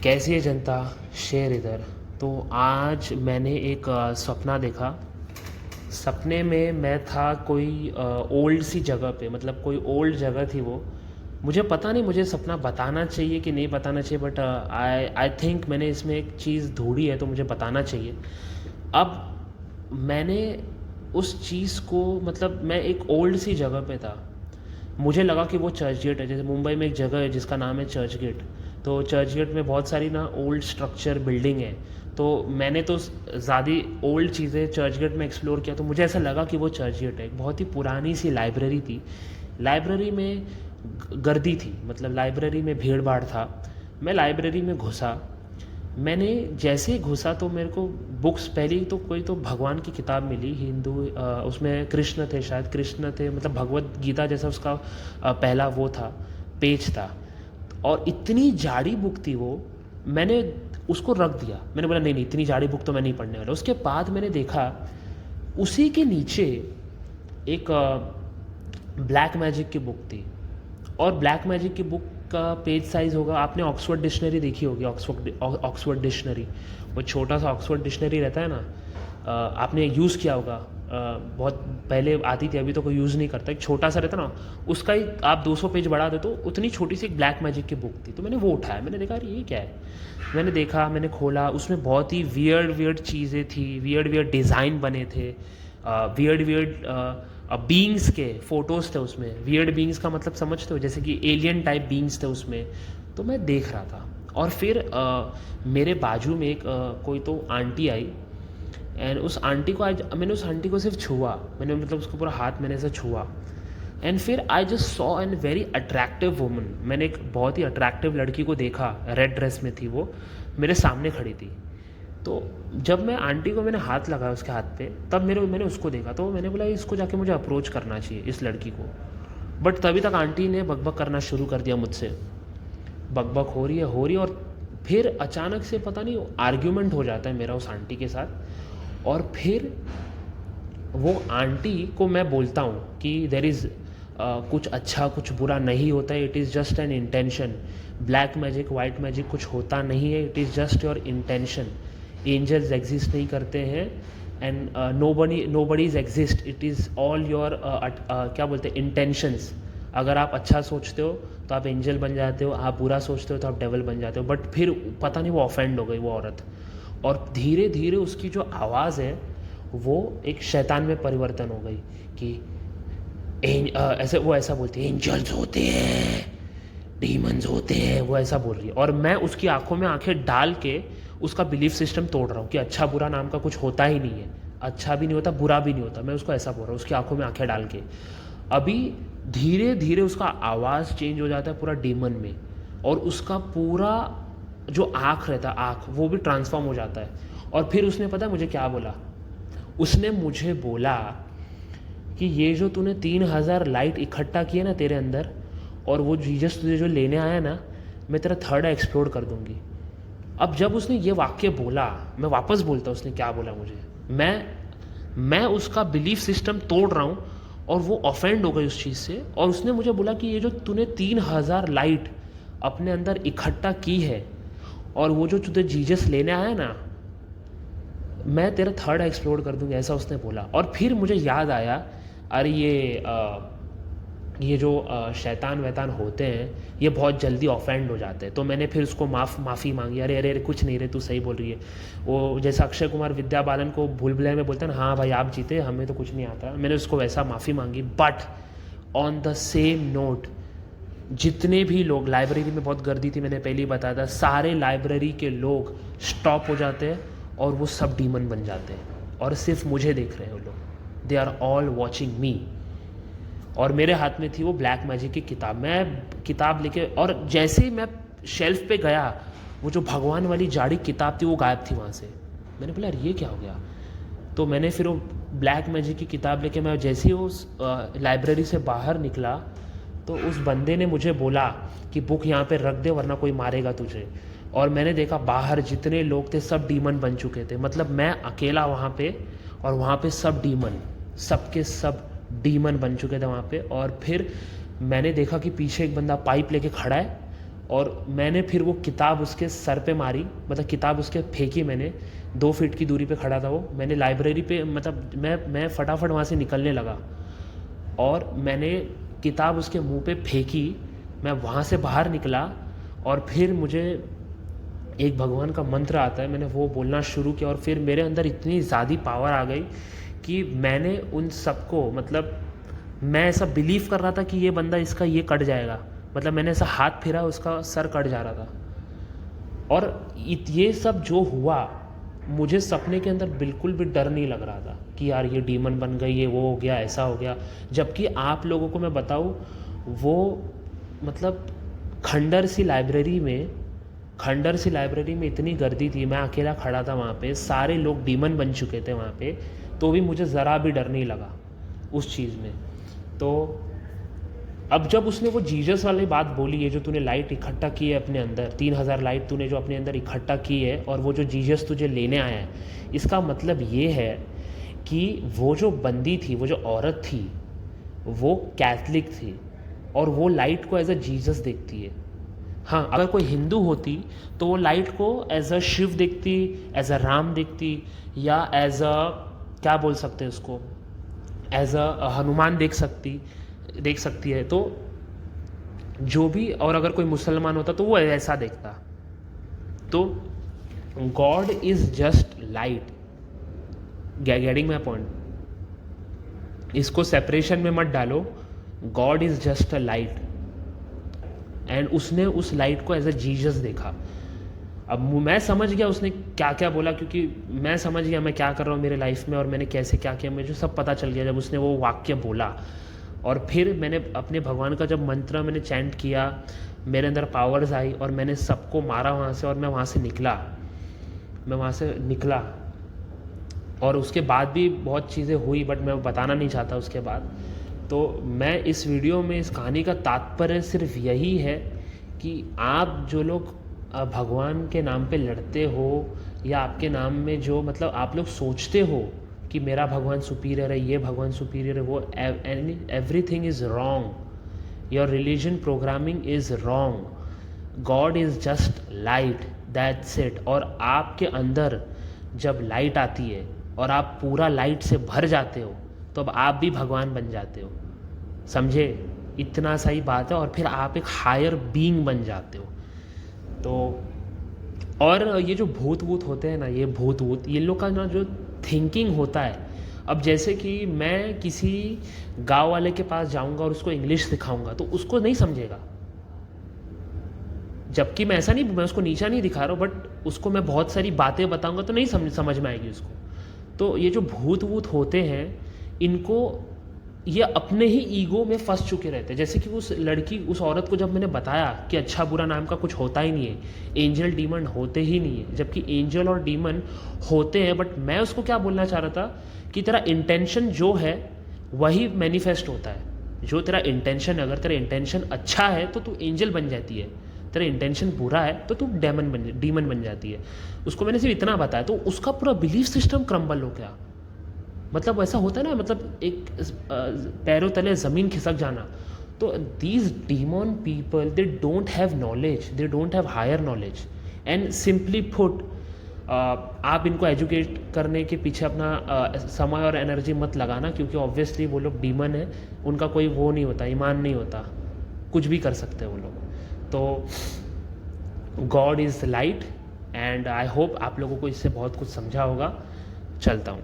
कैसी है जनता, शेर इधर। तो आज मैंने एक सपना देखा। सपने में मैं था कोई ओल्ड सी जगह पे, मतलब कोई ओल्ड जगह थी वो। मुझे पता नहीं मुझे सपना बताना चाहिए कि नहीं बताना चाहिए, बट आई आई थिंक मैंने इसमें एक चीज़ ढूंढी है तो मुझे बताना चाहिए। अब मैंने उस चीज़ को, मतलब मैं एक ओल्ड सी जगह पे था। मुझे लगा कि वो चर्च गेट है। जैसे मुंबई में एक जगह है जिसका नाम है चर्च गेट। तो चर्च गेट में बहुत सारी ना ओल्ड स्ट्रक्चर बिल्डिंग है। तो मैंने तो ज़्यादा ओल्ड चीज़ें चर्च गेट में एक्सप्लोर किया, तो मुझे ऐसा लगा कि वो चर्च गेट है। एक बहुत ही पुरानी सी लाइब्रेरी थी। लाइब्रेरी में गर्दी थी, मतलब लाइब्रेरी में भीड़ भाड़ था। मैं लाइब्रेरी में घुसा। मैंने जैसे ही घुसा तो मेरे को बुक्स, पहली तो कोई तो भगवान की किताब मिली हिंदू। उसमें कृष्ण थे, शायद कृष्ण थे, मतलब भगवत गीता जैसा उसका पहला वो था, पेज था। और इतनी जाड़ी बुक थी वो। मैंने उसको रख दिया। मैंने बोला नहीं नहीं, इतनी जाड़ी बुक तो मैं नहीं पढ़ने वाला। उसके बाद मैंने देखा उसी के नीचे एक ब्लैक मैजिक की बुक थी। और ब्लैक मैजिक की बुक का पेज साइज़ होगा, आपने ऑक्सफोर्ड डिक्शनरी देखी होगी, ऑक्सफोर्ड डिक्शनरी, वो छोटा सा ऑक्सफोर्ड डिक्शनरी रहता है ना। आपने यूज़ किया होगा। बहुत पहले आती थी, अभी तो कोई यूज़ नहीं करता। एक छोटा सा रहता ना, उसका ही आप 200 पेज बढ़ा दे तो उतनी छोटी सी एक ब्लैक मैजिक की बुक थी। तो मैंने वो उठाया, मैंने देखा अरे ये क्या है। मैंने देखा, मैंने खोला, उसमें बहुत ही वियर्ड वियर्ड चीज़ें थी, वियर्ड वियर्ड डिज़ाइन बने थे, वियर्ड वियर्ड बींग्स के फ़ोटोज़ थे उसमें। वियर्ड बींग्स का मतलब समझते हो, जैसे कि एलियन टाइप बींग्स थे उसमें। तो मैं देख रहा था। और फिर मेरे बाजू में एक कोई तो आंटी आई। एंड उस आंटी को आज मैंने उस आंटी को सिर्फ छुआ, मैंने मतलब उसको पूरा हाथ मैंने ऐसे छुआ। एंड फिर I just saw an very attractive woman. मैंने एक बहुत ही अट्रैक्टिव लड़की को देखा, रेड ड्रेस में थी वो, मेरे सामने खड़ी थी। तो जब मैं आंटी को मैंने हाथ लगाया उसके हाथ पे, तब मैंने उसको देखा। तो मैंने बोला इसको जाके मुझे अप्रोच करना चाहिए, इस लड़की को। बट तभी तक आंटी ने बकबक करना शुरू कर दिया मुझसे। बकबक हो रही है, हो रही है, और फिर अचानक से पता नहीं आर्ग्यूमेंट हो जाता है मेरा उस आंटी के साथ। और फिर वो आंटी को मैं बोलता हूँ कि देर इज़ कुछ अच्छा कुछ बुरा नहीं होता है, it is just an intention. Black magic white magic कुछ होता नहीं है, it is just your intention. Angels exist नहीं करते हैं, and no bodies exist, it is all your क्या बोलते हैं, इंटेंशंस। अगर आप अच्छा सोचते हो तो आप एंजल बन जाते हो, आप बुरा सोचते हो तो आप डेवल बन जाते हो। बट फिर पता नहीं वो ऑफेंड हो गई वो औरत, और धीरे धीरे उसकी जो आवाज़ है वो एक शैतान में परिवर्तन हो गई कि ऐसे वो ऐसा बोलती है, एंजल्स होते हैं, डीमंस होते हैं, वो ऐसा बोल रही है। और मैं उसकी आंखों में आंखें डाल के उसका बिलीफ सिस्टम तोड़ रहा हूँ कि अच्छा बुरा नाम का कुछ होता ही नहीं है, अच्छा भी नहीं होता बुरा भी नहीं होता। मैं उसको ऐसा बोल रहा हूँ उसकी आंखों में आंखें डाल के। अभी धीरे धीरे उसका आवाज़ चेंज हो जाता है पूरा डीमन में, और उसका पूरा जो आँख रहता है, आँख वो भी ट्रांसफॉर्म हो जाता है। और फिर उसने पता है मुझे क्या बोला। उसने मुझे बोला कि ये जो तूने 3,000 लाइट इकट्ठा किए ना तेरे अंदर, और वो जीसस तुझे जो लेने आया ना, मैं तेरा थर्ड आई एक्सप्लोर कर दूंगी। अब जब उसने ये वाक्य बोला, मैं वापस बोलता उसने क्या बोला मुझे। मैं उसका बिलीफ सिस्टम तोड़ रहा हूँ, और वो ऑफेंड हो गई उस चीज़ से। और उसने मुझे बोला कि ये जो तूने 3,000 लाइट अपने अंदर इकट्ठा की है, और वो जो तुझे जीसस लेने आया ना, मैं तेरा थर्ड एक्सप्लोर कर दूंगा, ऐसा उसने बोला। और फिर मुझे याद आया, अरे ये जो शैतान वैतान होते हैं ये बहुत जल्दी ऑफेंड हो जाते हैं। तो मैंने फिर उसको माफ़ी मांगी, अरे अरे अरे कुछ नहीं रे, तू सही बोल रही है। वो जैसा अक्षय कुमार विद्या बालन को भूल भुलैया में बोलते हैं ना, हाँ भाई आप जीते, हमें तो कुछ नहीं आता। मैंने उसको वैसा माफ़ी मांगी। But on the same note, जितने भी लोग, लाइब्रेरी में बहुत गर्दी थी, मैंने पहले ही बताया था, सारे लाइब्रेरी के लोग स्टॉप हो जाते हैं और वो सब डीमन बन जाते हैं, और सिर्फ मुझे देख रहे हैं वो लोग। They are all watching me. और मेरे हाथ में थी वो ब्लैक मैजिक की किताब। मैं किताब लेके, और जैसे ही मैं शेल्फ पे गया, वो जो भगवान वाली जाड़ी किताब थी वो गायब थी वहाँ से। मैंने बोला यार ये क्या हो गया। तो मैंने फिर वो ब्लैक मैजिक की किताब लेके, मैं जैसे ही उस लाइब्रेरी से बाहर निकला, तो उस बंदे ने मुझे बोला कि बुक यहाँ पे रख दे वरना कोई मारेगा तुझे। और मैंने देखा बाहर जितने लोग थे सब डीमन बन चुके थे, मतलब मैं अकेला वहाँ पे, और वहाँ पे सब डीमन, सब के सब डीमन बन चुके थे वहाँ पे। और फिर मैंने देखा कि पीछे एक बंदा पाइप लेके खड़ा है, और मैंने फिर वो किताब उसके सर पे मारी, मतलब किताब उसके फेंकी मैंने, 2 फीट की दूरी पे खड़ा था वो, मैंने लाइब्रेरी पे, मतलब मैं फटाफट वहाँ से निकलने लगा और मैंने किताब उसके मुंह पे फेंकी। मैं वहाँ से बाहर निकला और फिर मुझे एक भगवान का मंत्र आता है, मैंने वो बोलना शुरू किया और फिर मेरे अंदर इतनी ज़्यादा पावर आ गई कि मैंने उन सबको, मतलब मैं ऐसा बिलीव कर रहा था कि ये बंदा, इसका ये कट जाएगा, मतलब मैंने ऐसा हाथ फेरा, उसका सर कट जा रहा था। और ये सब जो हुआ, मुझे सपने के अंदर बिल्कुल भी डर नहीं लग रहा था कि यार ये डीमन बन गई, ये वो हो गया, ऐसा हो गया। जबकि आप लोगों को मैं बताऊँ, वो मतलब खंडर सी लाइब्रेरी में इतनी गर्दी थी, मैं अकेला खड़ा था वहाँ पे, सारे लोग डीमन बन चुके थे वहाँ पे, तो भी मुझे ज़रा भी डर नहीं लगा उस चीज़ में। तो अब जब उसने वो जीसस वाली बात बोली है, जो तूने लाइट इकट्ठा की है अपने अंदर, 3000 लाइट तूने जो अपने अंदर इकट्ठा की है और वो जो जीसस तुझे लेने आया है, इसका मतलब ये है कि वो जो बंदी थी, वो जो औरत थी, वो कैथलिक थी और वो लाइट को एज अ जीसस देखती है। हाँ, अगर कोई हिंदू होती तो वो लाइट को एज अ शिव देखती, एज अ राम देखती, या एज अ, क्या बोल सकते हैं उसको, एज अ हनुमान देख सकती है। तो जो भी, और अगर कोई मुसलमान होता तो वो ऐसा देखता। तो God is just light, getting my point. इसको सेपरेशन में मत डालो, God is just a light and उसने उस लाइट को एज अ जीसस देखा। अब मैं समझ गया उसने क्या क्या बोला, क्योंकि मैं समझ गया मैं क्या कर रहा हूँ मेरे लाइफ में और मैंने कैसे क्या किया, मुझे सब पता चल गया जब उसने वो वाक्य बोला। और फिर मैंने अपने भगवान का जब मंत्र मैंने चैंट किया, मेरे अंदर पावर्स आई और मैंने सबको मारा वहाँ से, और मैं वहाँ से निकला। और उसके बाद भी बहुत चीज़ें हुई, बट मैं बताना नहीं चाहता उसके बाद। तो मैं इस वीडियो में, इस कहानी का तात्पर्य सिर्फ यही है कि आप जो लोग भगवान के नाम पे लड़ते हो, या आपके नाम में जो, मतलब आप लोग सोचते हो कि मेरा भगवान सुपीरियर है, ये भगवान सुपीरियर है, वो everything is wrong. Your religion programming is wrong. God is just light, that's it. और आपके अंदर जब लाइट आती है और आप पूरा लाइट से भर जाते हो, तो अब आप भी भगवान बन जाते हो, समझे? इतना सही बात है। और फिर आप एक हायर बीइंग बन जाते हो। तो और ये जो भूत होते हैं ना, ये भूत ये लोग का ना जो थिंकिंग होता है, अब जैसे कि मैं किसी गांव वाले के पास जाऊंगा और उसको इंग्लिश सिखाऊंगा तो उसको नहीं समझेगा। जबकि मैं ऐसा नहीं, मैं उसको नीचा नहीं दिखा रहा हूँ, बट उसको मैं बहुत सारी बातें बताऊंगा तो नहीं समझ में आएगी उसको। तो ये जो भूत होते हैं, इनको, ये अपने ही ईगो में फंस चुके रहते हैं। जैसे कि उस औरत को जब मैंने बताया कि अच्छा बुरा नाम का कुछ होता ही नहीं है, एंजल डीमन होते ही नहीं है, जबकि एंजल और डीमन होते हैं। बट मैं उसको क्या बोलना चाह रहा था कि तेरा इंटेंशन जो है वही मैनिफेस्ट होता है। जो तेरा इंटेंशन, अगर तेरा इंटेंशन अच्छा है तो तू एंजल बन जाती है, तेरा इंटेंशन बुरा है तो तू डीमन बन जाती है। उसको मैंने सिर्फ इतना बताया तो उसका पूरा बिलीफ सिस्टम क्रम्बल हो गया। मतलब ऐसा होता है ना, मतलब एक पैरों तले ज़मीन खिसक जाना। तो these demon people, they don't have knowledge, they don't have higher knowledge, and simply put, आप इनको एजुकेट करने के पीछे अपना समय और एनर्जी मत लगाना, क्योंकि ऑब्वियसली वो लोग डीमन है, उनका कोई वो नहीं होता, ईमान नहीं होता, कुछ भी कर सकते हैं वो लोग। तो God is light, and I hope आप लोगों को इससे बहुत कुछ समझा होगा। चलता हूँ।